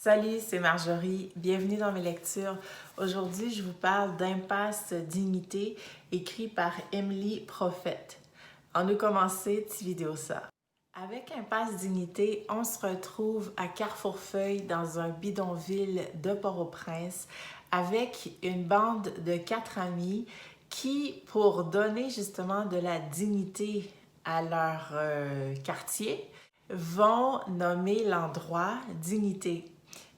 Salut, c'est Marjorie. Bienvenue dans mes lectures. Aujourd'hui, je vous parle d'Impasse Dignité, écrit par Emily Prophète. On a commencé cette vidéo ça. Avec Impasse Dignité, on se retrouve à Carrefourfeuille dans un bidonville de Port-au-Prince avec une bande de 4 amis qui, pour donner justement de la dignité à leur quartier, vont nommer l'endroit Dignité.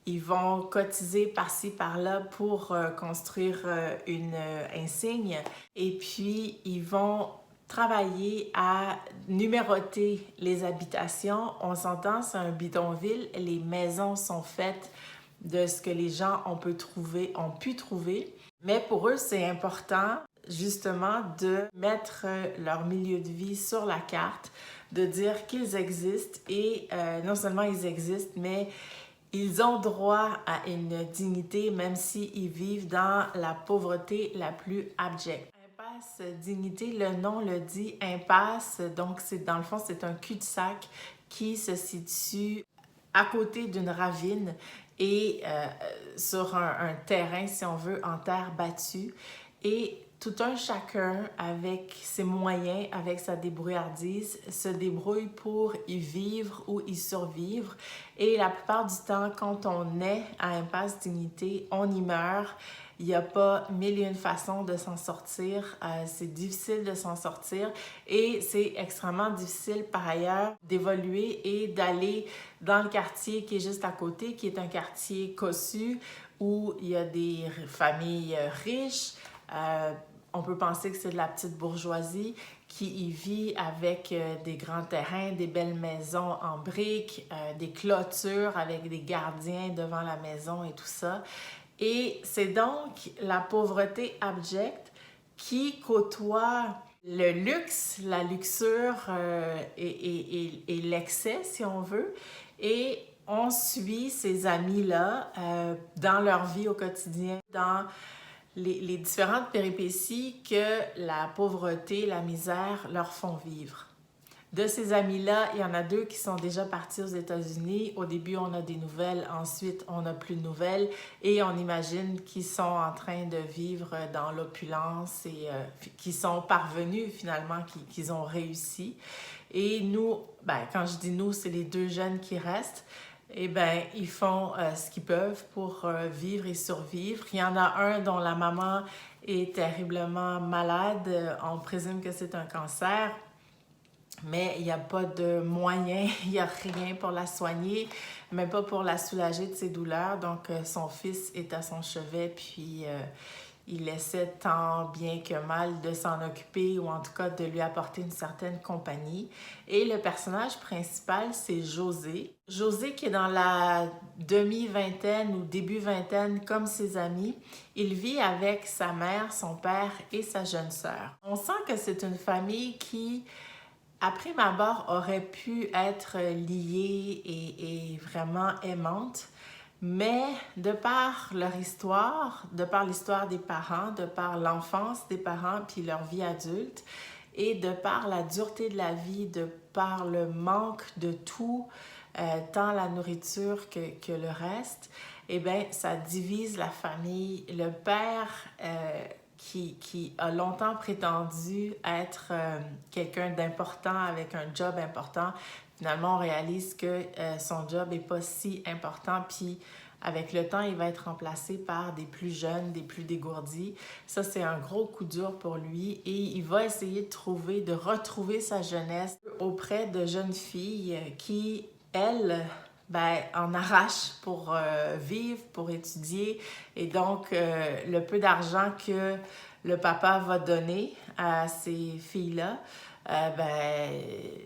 Ils vont cotiser par-ci, par-là pour construire une insigne et puis ils vont travailler à numéroter les habitations. On s'entend, c'est un bidonville. Les maisons sont faites de ce que les gens ont pu trouver. Mais pour eux, c'est important justement de mettre leur milieu de vie sur la carte, de dire qu'ils existent et non seulement ils existent, mais ils ont droit à une dignité même s'ils vivent dans la pauvreté la plus abjecte. Impasse Dignité, le nom le dit, impasse, donc dans le fond, c'est un cul-de-sac qui se situe à côté d'une ravine et sur un terrain, si on veut, en terre battue. Et tout un chacun, avec ses moyens, avec sa débrouillardise, se débrouille pour y vivre ou y survivre. Et la plupart du temps, quand on est à Impasse Dignité, on y meurt. Il n'y a pas mille et une façons de s'en sortir. C'est difficile de s'en sortir et c'est extrêmement difficile par ailleurs d'évoluer et d'aller dans le quartier qui est juste à côté, qui est un quartier cossu où il y a des familles riches. On peut penser que c'est de la petite bourgeoisie qui y vit avec des grands terrains, des belles maisons en briques, des clôtures avec des gardiens devant la maison et tout ça. Et c'est donc la pauvreté abjecte qui côtoie le luxe, la luxure et l'excès, si on veut. Et on suit ces amis-là dans leur vie au quotidien, dans les différentes péripéties que la pauvreté, la misère leur font vivre. De ces amis-là, il y en a 2 qui sont déjà partis aux États-Unis. Au début, on a des nouvelles, ensuite, on n'a plus de nouvelles et on imagine qu'ils sont en train de vivre dans l'opulence et qu'ils sont parvenus finalement, qu'ils ont réussi. Et nous, quand je dis nous, c'est les 2 jeunes qui restent. Eh bien, ils font ce qu'ils peuvent pour vivre et survivre. Il y en a un dont la maman est terriblement malade. On présume que c'est un cancer. Mais il n'y a pas de moyens, il n'y a rien pour la soigner, même pas pour la soulager de ses douleurs. Donc, son fils est à son chevet, puis il essaie tant bien que mal de s'en occuper ou en tout cas de lui apporter une certaine compagnie. Et le personnage principal, c'est José. José qui est dans la demi-vingtaine ou début vingtaine comme ses amis. Il vit avec sa mère, son père et sa jeune sœur. On sent que c'est une famille qui, à prime abord, aurait pu être liée et vraiment aimante, mais de par leur histoire, de par l'histoire des parents, de par l'enfance des parents puis leur vie adulte, et de par la dureté de la vie, de par le manque de tout, tant la nourriture que le reste, eh bien, ça divise la famille. Le père qui a longtemps prétendu être quelqu'un d'important avec un job important, finalement, on réalise que son job n'est pas si important, puis avec le temps, il va être remplacé par des plus jeunes, des plus dégourdis. Ça, c'est un gros coup dur pour lui et il va essayer de retrouver sa jeunesse auprès de jeunes filles qui, elles, en arrachent pour vivre, pour étudier. Et donc, le peu d'argent que le papa va donner à ces filles-là,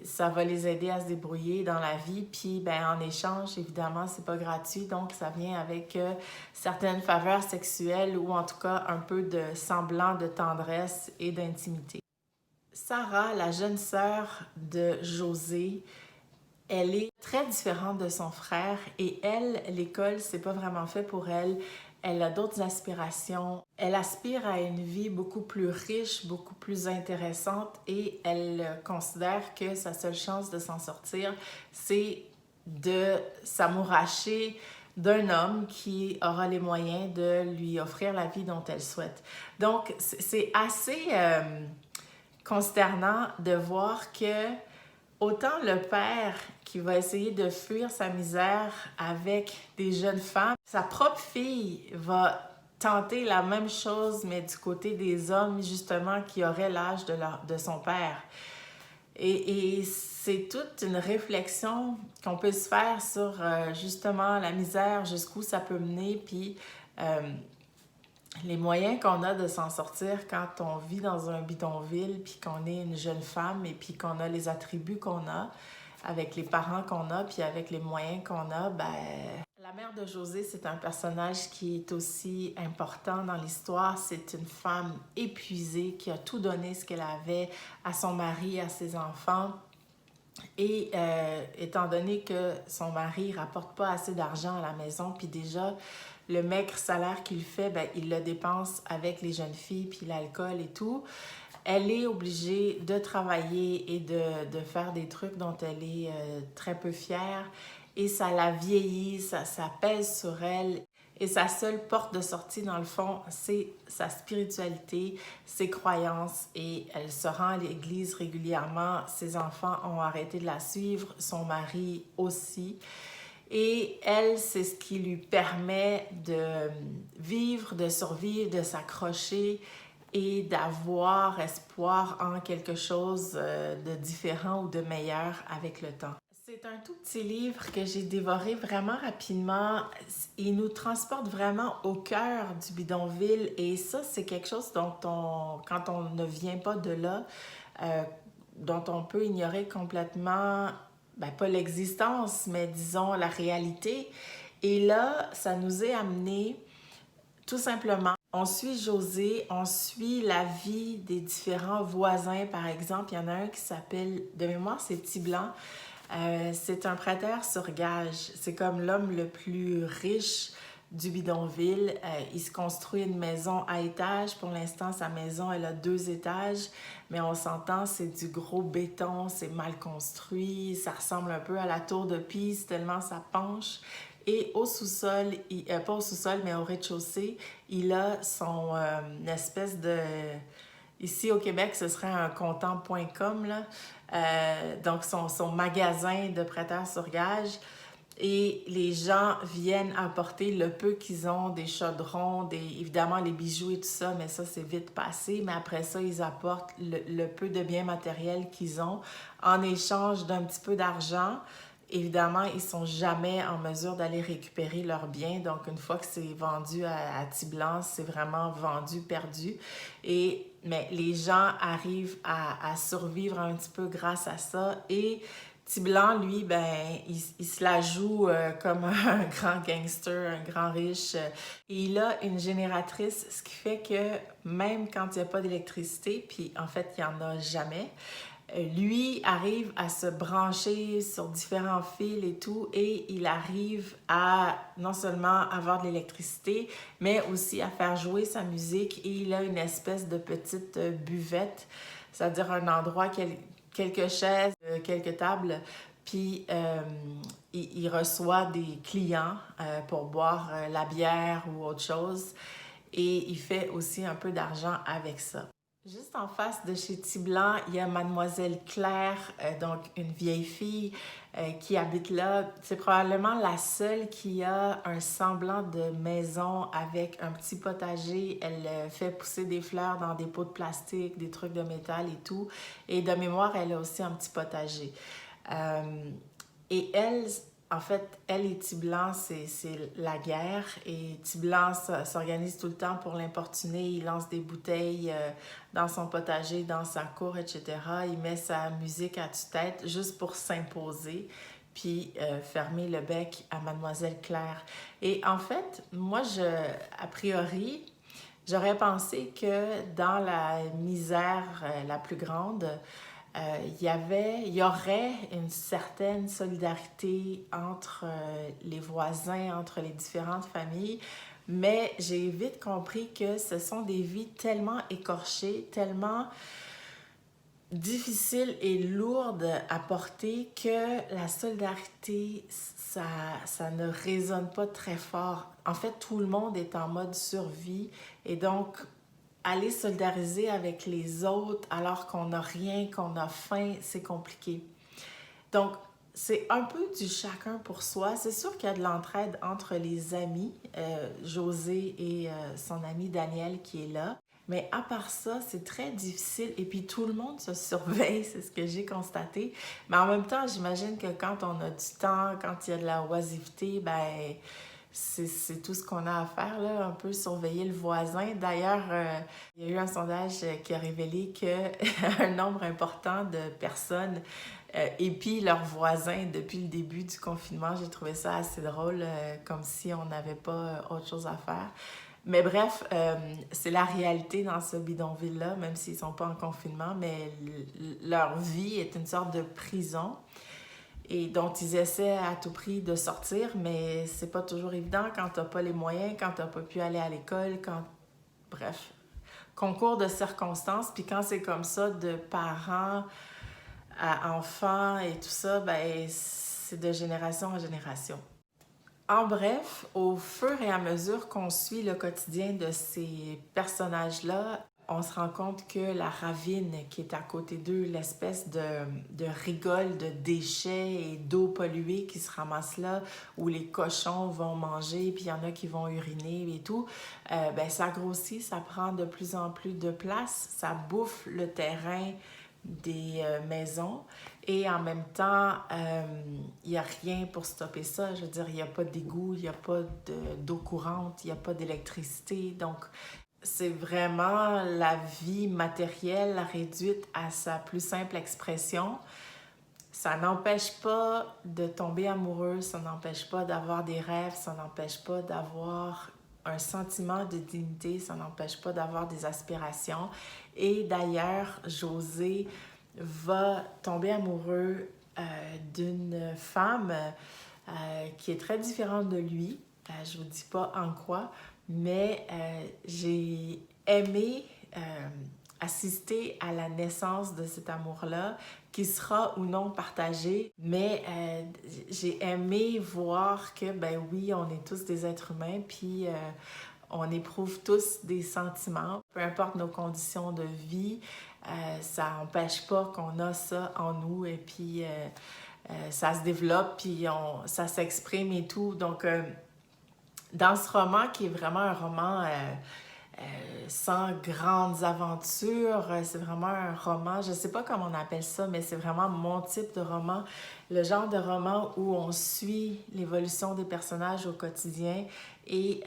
ça va les aider à se débrouiller dans la vie. Puis, en échange, évidemment, c'est pas gratuit. Donc, ça vient avec certaines faveurs sexuelles ou en tout cas un peu de semblant de tendresse et d'intimité. Sarah, la jeune sœur de José, elle est très différente de son frère et elle, l'école, c'est pas vraiment fait pour elle. Elle a d'autres aspirations. Elle aspire à une vie beaucoup plus riche, beaucoup plus intéressante et elle considère que sa seule chance de s'en sortir, c'est de s'amouracher d'un homme qui aura les moyens de lui offrir la vie dont elle souhaite. Donc, c'est assez consternant de voir que autant le père qui va essayer de fuir sa misère avec des jeunes femmes, sa propre fille va tenter la même chose, mais du côté des hommes, justement, qui auraient l'âge de son père. Et c'est toute une réflexion qu'on peut se faire sur justement la misère, jusqu'où ça peut mener, puis les moyens qu'on a de s'en sortir quand on vit dans un bidonville, puis qu'on est une jeune femme, et puis qu'on a les attributs qu'on a, avec les parents qu'on a, puis avec les moyens qu'on a, ben... La mère de José, c'est un personnage qui est aussi important dans l'histoire. C'est une femme épuisée qui a tout donné ce qu'elle avait à son mari, à ses enfants. Et étant donné que son mari ne rapporte pas assez d'argent à la maison, puis déjà, le maigre salaire qu'il fait, ben, il le dépense avec les jeunes filles, puis l'alcool et tout. Elle est obligée de travailler et de faire des trucs dont elle est très peu fière. Et ça la vieillit, ça pèse sur elle. Et sa seule porte de sortie, dans le fond, c'est sa spiritualité, ses croyances. Et elle se rend à l'église régulièrement. Ses enfants ont arrêté de la suivre, son mari aussi. Et elle, c'est ce qui lui permet de vivre, de survivre, de s'accrocher et d'avoir espoir en quelque chose de différent ou de meilleur avec le temps. C'est un tout petit livre que j'ai dévoré vraiment rapidement. Il nous transporte vraiment au cœur du bidonville et ça, c'est quelque chose dont quand on ne vient pas de là, dont on peut ignorer complètement, ben, pas l'existence, mais disons la réalité. Et là, ça nous est amené tout simplement. On suit José, on suit la vie des différents voisins, par exemple. Il y en a un qui s'appelle, de mémoire, c'est Petit Blanc. C'est un prêteur sur gage. C'est comme l'homme le plus riche du bidonville. Il se construit une maison à étages. Pour l'instant, sa maison, elle a 2 étages. Mais on s'entend, c'est du gros béton, c'est mal construit. Ça ressemble un peu à la tour de Pise, tellement ça penche. Et au sous-sol, pas au sous-sol, mais au rez-de-chaussée, il a son espèce de... Ici au Québec, ce serait un comptant.com, là. Donc son magasin de prêteurs sur gage. Et les gens viennent apporter le peu qu'ils ont, des chaudrons, évidemment les bijoux et tout ça, mais ça c'est vite passé. Mais après ça, ils apportent le peu de biens matériels qu'ils ont en échange d'un petit peu d'argent. Évidemment, ils ne sont jamais en mesure d'aller récupérer leurs biens. Donc, une fois que c'est vendu à Tiblan, c'est vraiment vendu, perdu. Mais les gens arrivent à survivre un petit peu grâce à ça. Et Tiblan, lui, ben, il se la joue comme un grand gangster, un grand riche. Et il a une génératrice, ce qui fait que même quand il n'y a pas d'électricité, puis en fait, il n'y en a jamais, lui arrive à se brancher sur différents fils et tout, et il arrive à non seulement avoir de l'électricité, mais aussi à faire jouer sa musique. Et il a une espèce de petite buvette, c'est-à-dire un endroit, quelques chaises, quelques tables, puis il reçoit des clients pour boire la bière ou autre chose, et il fait aussi un peu d'argent avec ça. Juste en face de chez Tiblan, il y a Mademoiselle Claire, donc une vieille fille qui habite là. C'est probablement la seule qui a un semblant de maison avec un petit potager. Elle fait pousser des fleurs dans des pots de plastique, des trucs de métal et tout. Et de mémoire, elle a aussi un petit potager. Et elle, en fait, elle et Tiblan, c'est la guerre. Et Tiblan s'organise tout le temps pour l'importuner. Il lance des bouteilles dans son potager, dans sa cour, etc. Il met sa musique à tue-tête juste pour s'imposer, puis fermer le bec à Mademoiselle Claire. Et en fait, moi, a priori, j'aurais pensé que dans la misère la plus grande, il y aurait une certaine solidarité entre les voisins, entre les différentes familles, mais j'ai vite compris que ce sont des vies tellement écorchées, tellement difficile et lourde à porter que la solidarité, ça ne résonne pas très fort. En fait, tout le monde est en mode survie et donc aller solidariser avec les autres alors qu'on n'a rien, qu'on a faim, c'est compliqué. Donc, c'est un peu du chacun pour soi. C'est sûr qu'il y a de l'entraide entre les amis, José et son ami Daniel qui est là. Mais à part ça, c'est très difficile. Et puis tout le monde se surveille, c'est ce que j'ai constaté. Mais en même temps, j'imagine que quand on a du temps, quand il y a de la oisiveté, ben c'est tout ce qu'on a à faire, là, un peu surveiller le voisin. D'ailleurs, il y a eu un sondage qui a révélé qu'un nombre important de personnes épient leurs voisins depuis le début du confinement. J'ai trouvé ça assez drôle, comme si on n'avait pas autre chose à faire. Mais bref, c'est la réalité dans ce bidonville-là, même s'ils ne sont pas en confinement, mais leur vie est une sorte de prison et dont ils essaient à tout prix de sortir, mais c'est pas toujours évident quand t'as pas les moyens, quand t'as pas pu aller à l'école, quand... Bref, concours de circonstances, puis quand c'est comme ça, de parents à enfants et tout ça, ben c'est de génération en génération. En bref, au fur et à mesure qu'on suit le quotidien de ces personnages-là, on se rend compte que la ravine qui est à côté d'eux, l'espèce de rigole de déchets et d'eau polluée qui se ramasse là, où les cochons vont manger, puis il y en a qui vont uriner et tout, ben ça grossit, ça prend de plus en plus de place, ça bouffe le terrain des maisons et en même temps, il n'y a rien pour stopper ça. Je veux dire, il n'y a pas d'égout, il n'y a pas d'eau courante, il n'y a pas d'électricité. Donc, c'est vraiment la vie matérielle réduite à sa plus simple expression. Ça n'empêche pas de tomber amoureux, ça n'empêche pas d'avoir des rêves, ça n'empêche pas d'avoir un sentiment de dignité, ça n'empêche pas d'avoir des aspirations. Et d'ailleurs, José va tomber amoureux d'une femme qui est très différente de lui. Je ne vous dis pas en quoi, mais j'ai aimé assister à la naissance de cet amour-là, qui sera ou non partagé, mais j'ai aimé voir que, ben oui, on est tous des êtres humains, puis on éprouve tous des sentiments, peu importe nos conditions de vie, ça n'empêche pas qu'on a ça en nous, et puis ça se développe, puis ça s'exprime et tout. Donc, dans ce roman, qui est vraiment un roman sans grandes aventures, c'est vraiment un roman, je ne sais pas comment on appelle ça, mais c'est vraiment mon type de roman, le genre de roman où on suit l'évolution des personnages au quotidien et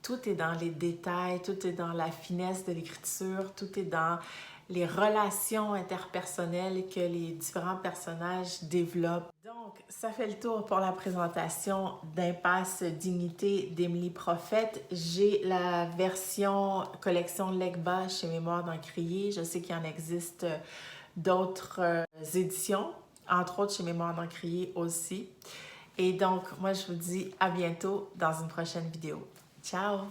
tout est dans les détails, tout est dans la finesse de l'écriture, tout est dans les relations interpersonnelles que les différents personnages développent. Donc, ça fait le tour pour la présentation d'Impasse Dignité d'Émilie Prophète. J'ai la version collection Legba chez Mémoire d'Encrier. Je sais qu'il y en existe d'autres éditions, entre autres chez Mémoire d'Encrier aussi. Et donc, moi, je vous dis à bientôt dans une prochaine vidéo. Ciao!